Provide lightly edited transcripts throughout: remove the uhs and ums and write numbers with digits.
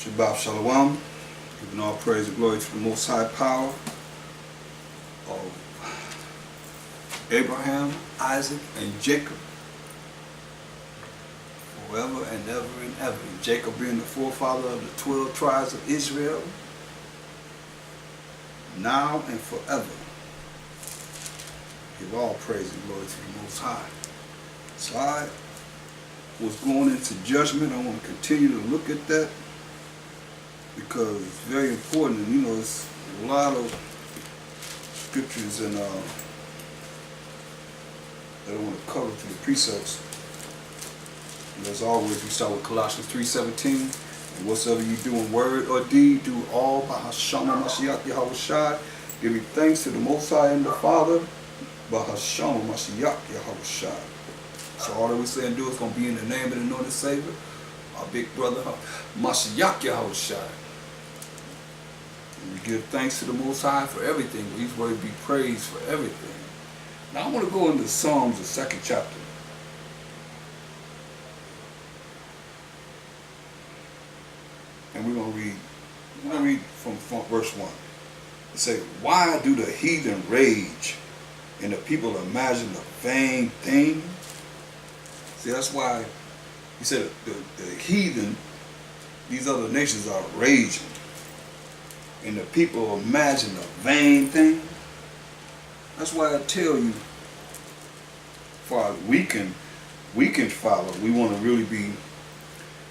Shabbat Shalom, giving all praise and glory to the Most High power of Abraham, Isaac, and Jacob, forever and ever and ever. Jacob being the forefather of the 12 tribes of Israel, now and forever. Give all praise and glory to the Most High. So I was going into judgment. I want to continue to look at that because it's very important. And, you know, it's a lot of scriptures and that I want to cover through the precepts. And as always, we start with Colossians 3:17. And whatsoever you do in word or deed, do all by Hashem Mashiach Yahushua, giving thanks to the Most High and the Father, by Hashem Mashiach Yahushua. So all that we say and do is going to be in the name of the anointed Savior, our big brother, Mashiach Yahushua. And we give thanks to the Most High for everything. These words be praised for everything. Now I want to go into Psalms, the 2nd chapter. And we're going to read from verse 1. It says, why do the heathen rage and the people imagine a vain thing? See, that's why he said the heathen, these other nations are raging. And the people imagine a vain thing. That's why I tell you, Father, we can follow. We want to really be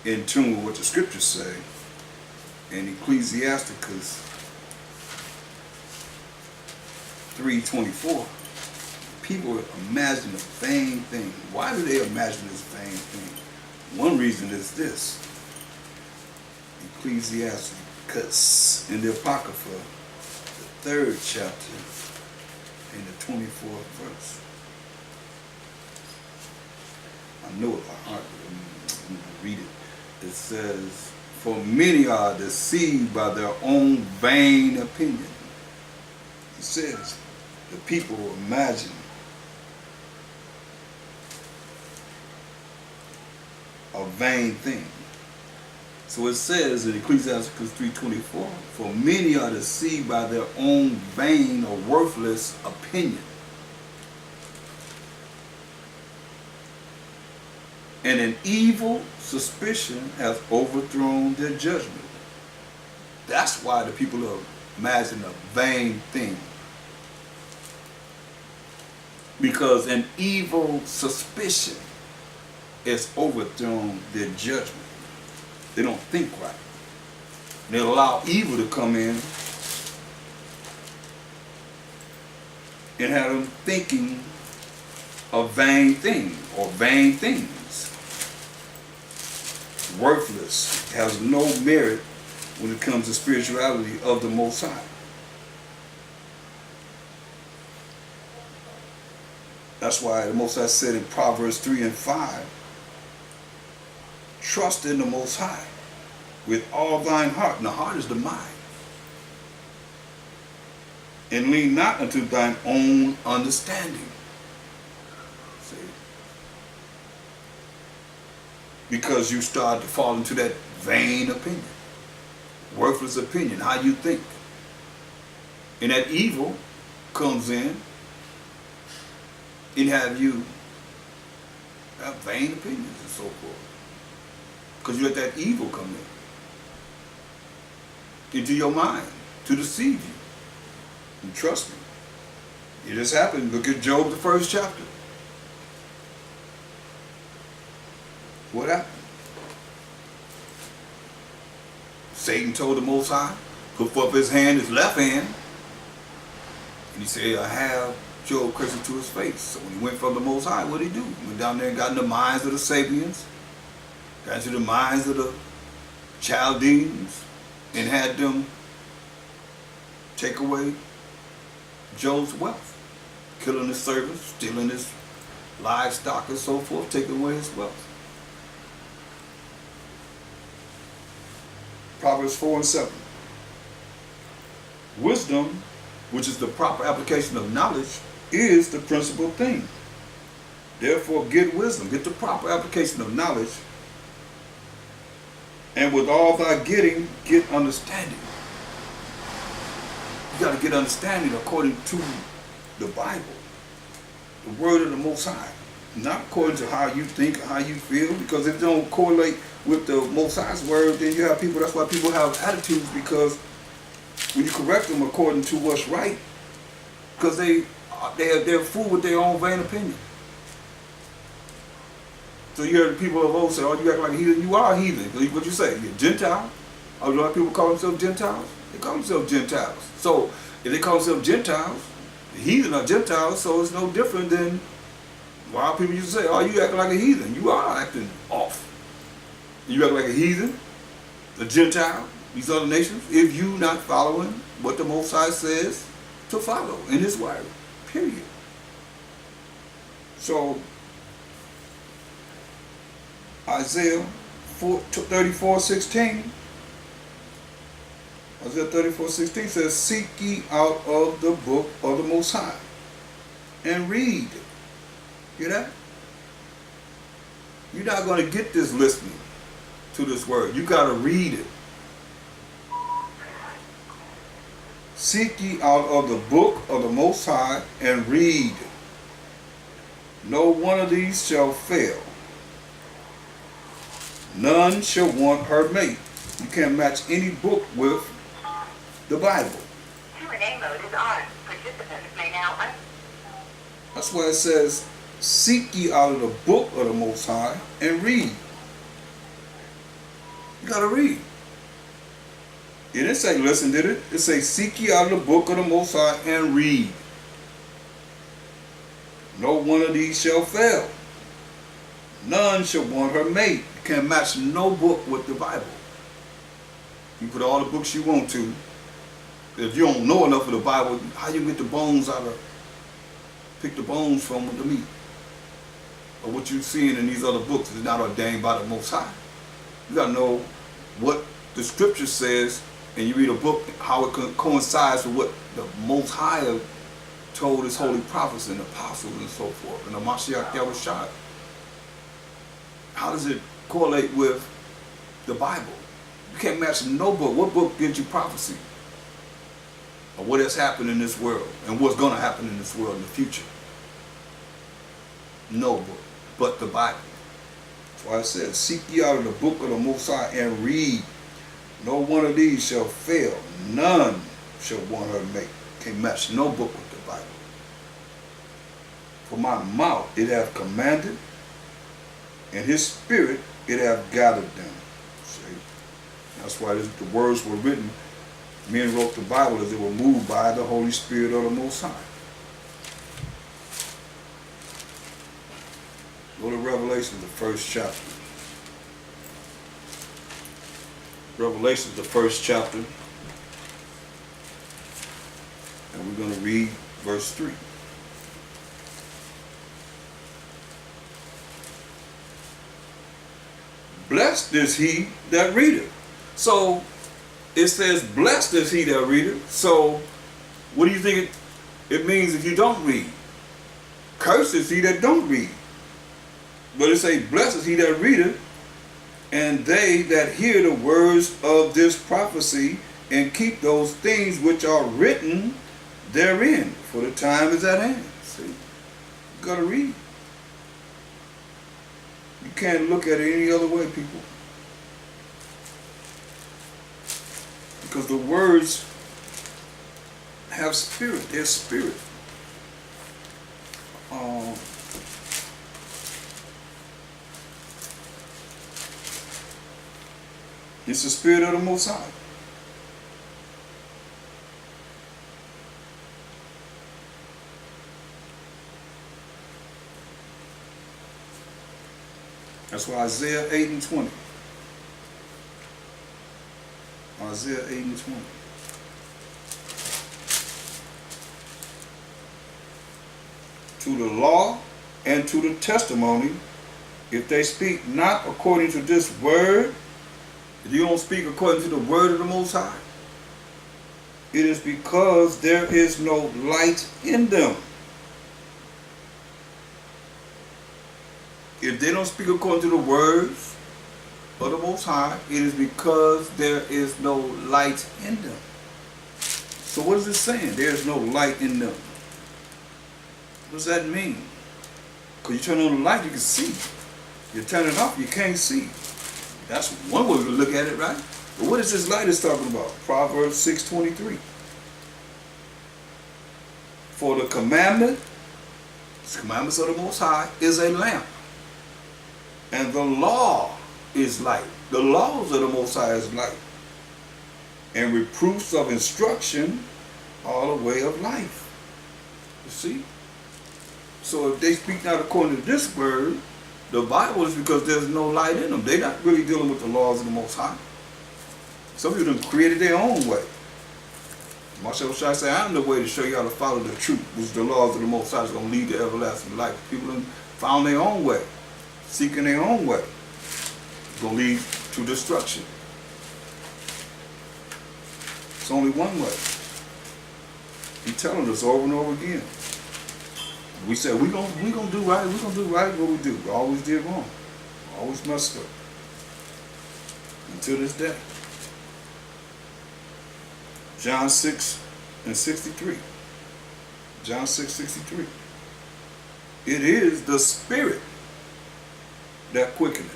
in tune with what the scriptures say. In Ecclesiasticus 3:24. People imagine a vain thing. Why do they imagine this vain thing? One reason is this. Ecclesiasticus in the Apocrypha, the 3rd chapter, in the 24th verse. I know it by heart, but I'm going to read it. It says, for many are deceived by their own vain opinion. It says, the people imagine a vain thing. So it says in Ecclesiasticus 3:24, for many are deceived by their own vain or worthless opinion. And an evil suspicion has overthrown their judgment. That's why the people are imagining a vain thing. Because an evil suspicion has overthrown their judgment. They don't think right. They allow evil to come in and have them thinking of vain things or vain things. Worthless, has no merit when it comes to spirituality of the Most High. That's why the Most High said in Proverbs 3:5, trust in the Most High with all thine heart. And the heart is the mind. And lean not unto thine own understanding. See? Because you start to fall into that vain opinion, worthless opinion, how you think. And that evil comes in and have you have vain opinions and so forth. Because you let that evil come in into your mind to deceive you. And trust me, it just happened. Look at Job, the 1st chapter. What happened? Satan told the Most High, put forth his hand, his left hand, and he said, I have Job cursed to his face. So when he went from the Most High, what did he do? He went down there and got in the minds of the Sabians, got into the minds of the Chaldeans, and had them take away Job's wealth, killing his servants, stealing his livestock and so forth, taking away his wealth. Proverbs 4:7. Wisdom, which is the proper application of knowledge, is the principal thing. Therefore, get wisdom, get the proper application of knowledge, And with all thy getting, get understanding. You got to get understanding according to the Bible, the word of the Most High. Not according to how you think or how you feel, because if it don't correlate with the Most High's word, then you have people, that's why people have attitudes, because when you correct them according to what's right, because they're fooled with their own vain opinion. So you hear the people of old say, oh, you act like a heathen. You are a heathen. What you say? You're a Gentile? Oh, you know why people call themselves Gentiles? They call themselves Gentiles. So if they call themselves Gentiles, the heathen are Gentiles, so it's no different than why people used to say, oh, you act like a heathen. You are acting off. You act like a heathen, a Gentile, these other nations, if you not following what the Most High says to follow in His word. Period. So Isaiah 34:16. Isaiah 34:16 says, seek ye out of the book of the Most High and read. Hear that? You're not going to get this listening to this word. You got to read it. Seek ye out of the book of the Most High and read. No one of these shall fail. None shall want her mate. You can't match any book with the Bible. Q&A mode is on. Participants may now That's why it says, seek ye out of the book of the Most High and read. You gotta read. It didn't say listen, did it? It says seek ye out of the book of the Most High and read. No one of these shall fail. None shall want her mate. You can't match no book with the Bible. You put all the books you want to. If you don't know enough of the Bible, how you get the bones out of, pick the bones from the meat? Or what you're seeing in these other books is not ordained by the Most High. You got to know what the scripture says, and you read a book, how it coincides with what the Most High told His holy prophets and apostles and so forth, and the Mashiach Yahushua. How does it correlate with the Bible? You can't match no book. What book gives you prophecy of what has happened in this world and what's going to happen in this world in the future? No book but the Bible. That's why it says, seek ye out of the book of the Most High and read. No one of these shall fail. None shall want her mate. Can't match no book with the Bible. For my mouth it hath commanded, and His Spirit it hath gathered them. See? That's why the words were written. Men wrote the Bible as they were moved by the Holy Spirit of the Most High. Go to Revelation, the first chapter. Revelation, the first chapter. And we're going to read verse 3. Blessed is he that readeth. So it says, blessed is he that readeth. So what do you think it means if you don't read? Cursed is he that don't read. But it says, blessed is he that readeth, and they that hear the words of this prophecy, and keep those things which are written therein, for the time is at hand. See, you got to read. You can't look at it any other way, people. Because the words have spirit. They're spirit. It's the Spirit of the Most High. That's why Isaiah 8 and 20. Isaiah 8 and 20. To the law and to the testimony, if they speak not according to this word, if you don't speak according to the word of the Most High, it is because there is no light in them. If they don't speak according to the words of the Most High, it is because there is no light in them. So what is it saying? There is no light in them. What does that mean? Because you turn on the light, you can see. You turn it off, you can't see. That's one way to look at it, right? But what is this light is talking about? Proverbs 6:23. For the commandments of the Most High is a lamp, and the law is light. The laws of the Most High is light, and reproofs of instruction are the way of life. You see? So if they speak not according to this word, the Bible is because there's no light in them. They're not really dealing with the laws of the Most High. Some people have created their own way. Marshall Shai said, I'm the way to show you how to follow the truth, which the laws of the Most High is going to lead to everlasting life. People have found their own way, seeking their own way. It's going to lead to destruction. It's only one way. He's telling us over and over again. We said, we're gonna do right, we're going to do right. What we do? We always did wrong. Always messed up. Until this day. John 6:63. John 6:63. It is the Spirit that quickeneth.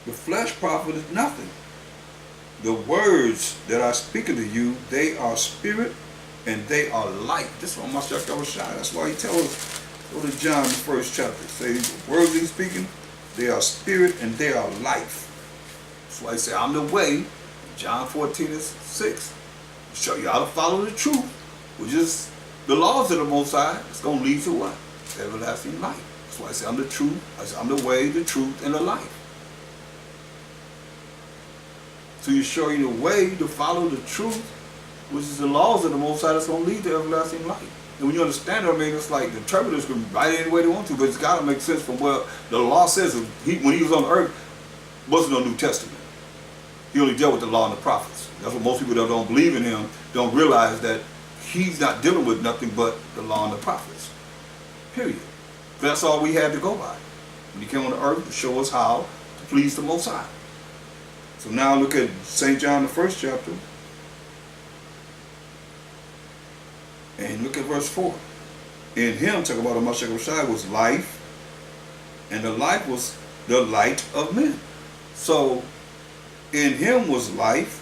The flesh profiteth nothing. The words that I speak unto you, they are spirit and they are life. This is what Mashiach Shai. That's why he tells us, go to John, the first chapter. Say the words he's speaking, they are spirit and they are life. That's why he said, I'm the way. John 14:6. Show you how to follow the truth, which is the laws of the Most High. It's going to lead to what? Everlasting life. That's why I say I'm the truth. I say I'm the way, the truth, and the life. So you show you the way to follow the truth, which is the laws of the Most High, that's going to lead to everlasting life. And when you understand it, I mean, it's like the interpreters can write it any way they want to, but it's got to make sense from what the law says. When he was on the earth, wasn't no New Testament. He only dealt with the law and the prophets. That's what most people that don't believe in him don't realize, that he's not dealing with nothing but the law and the prophets. Period. That's all we had to go by. When he came on the earth to show us how to please the Most High. So now look at St. John, the first chapter. And look at verse 4. In him, talk about the Mashiach Shai, was life, and the life was the light of men. So in him was life,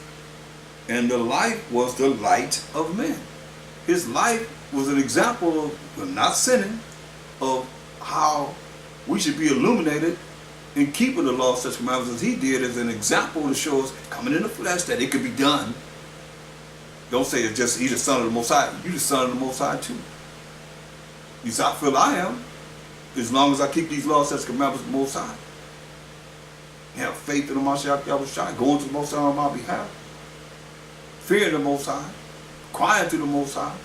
and the life was the light of men. His life was an example of not sinning, of how we should be illuminated in keeping the law, such commandments as he did, as an example to show us coming in the flesh that it could be done. Don't say it's just he's the son of the Most High. You're the son of the Most High too. You say, I feel I am, as long as I keep these laws, such commandments of the Most High. Have faith in the Mashiach Yahushua, going to the Most High on my behalf. Fear the Most High, crying to the Most High.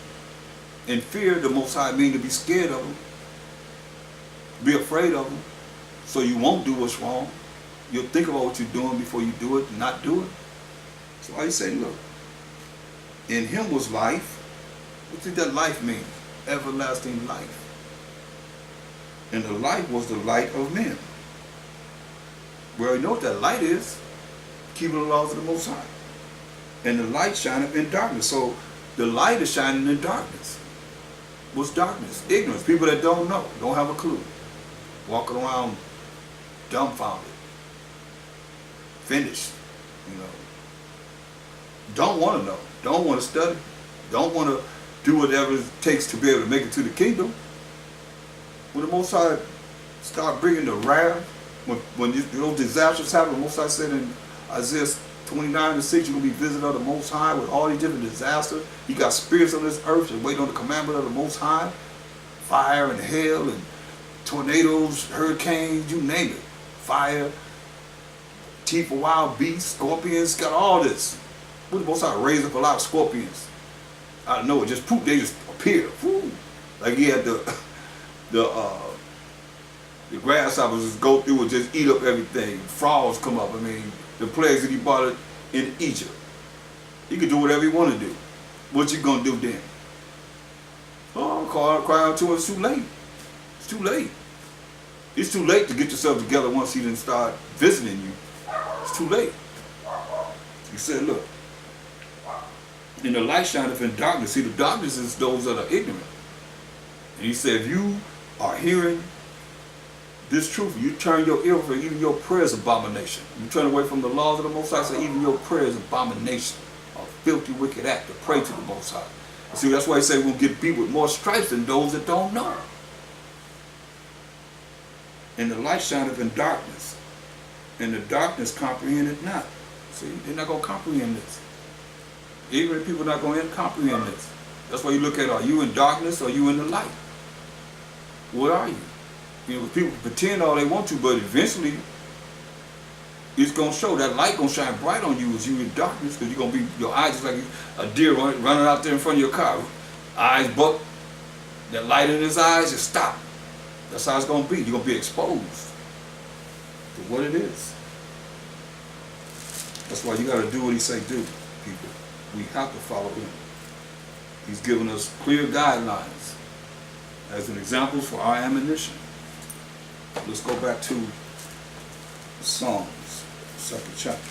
And fear the Most High means to be scared of him, be afraid of him, so you won't do what's wrong. You'll think about what you're doing before you do it and not do it. That's why he said, look, in him was life. What did that life mean? Everlasting life. And the light was the light of men. Well, you know what that light is? Keeping the laws of the Most High. And the light shineth in darkness. So the light is shining in darkness. What's darkness? Ignorance. People that don't know, don't have a clue. Walking around dumbfounded. Finished. You know. Don't want to know. Don't want to study. Don't want to do whatever it takes to be able to make it to the kingdom. When the Most High start bringing the wrath, when those disasters happen, the Most High said in Isaiah 29:6, you're going to be visited of the Most High with all these different disasters. You got spirits on this earth that wait on the commandment of the Most High. Fire and hail and tornadoes, hurricanes, you name it. Fire, teeth of wild beasts, scorpions, got all this. What the Most High raised up a lot of scorpions. I don't know, it just poof, they just appear. Woo. Like he had the grasshoppers just go through and just eat up everything. Frogs come up. I mean, the plagues that he brought it in Egypt. He could do whatever he want to do. What you gonna do then? Oh, cry out to him, it's too late. It's too late. It's too late to get yourself together once he didn't start visiting you. It's too late. He said, look, in the light shineth in darkness. See, the darkness is those that are ignorant. And he said, if you are hearing this truth, you turn your ear for even your prayers abomination. You turn away from the laws of the Most High, so even your prayers abomination, a filthy, wicked act to pray to the Most High. See, that's why he said we're going to get beat with more stripes than those that don't know. And the light shineth in darkness, and the darkness comprehended not. See, they're not going to comprehend this. Even if people are not going to comprehend this. That's why you look at, are you in darkness or are you in the light? What are you? You know, people pretend all they want to, but eventually it's going to show. That light going to shine bright on you as you in darkness, because you're going to be, your eyes just like a deer running out there in front of your car. Eyes buck, that light in his eyes, just stop. That's how it's going to be. You're going to be exposed to what it is. That's why you got to do what he say do, people. We have to follow him. He's given us clear guidelines as an example for our ammunition. Let's go back to Psalms, 2nd chapter.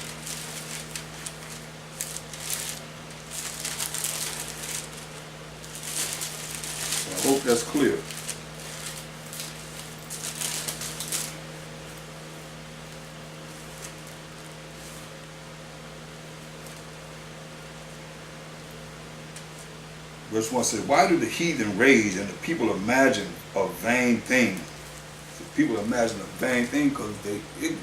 So I hope that's clear. Verse 1 says, why do the heathen rage and the people imagine a vain thing? So people imagine a vain thing because they ignorant.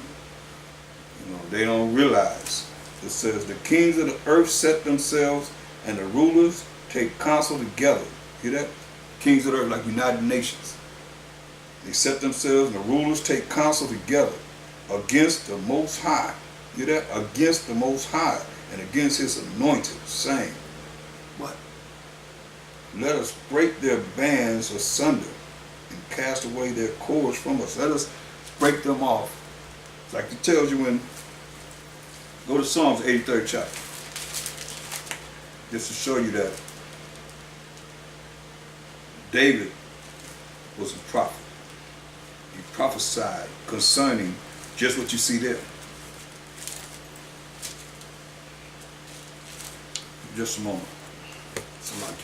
You know, they don't realize. It says, the kings of the earth set themselves and the rulers take counsel together. Hear that? Kings of the earth, like United Nations. They set themselves and the rulers take counsel together against the Most High. Hear that? Against the Most High and against his anointed, saying, what? Let us break their bands asunder and cast away their cords from us. Let us break them off. It's like it tells you when, go to Psalms 83rd chapter. Just to show you that David was a prophet. He prophesied concerning just what you see there. Just a moment. Somebody.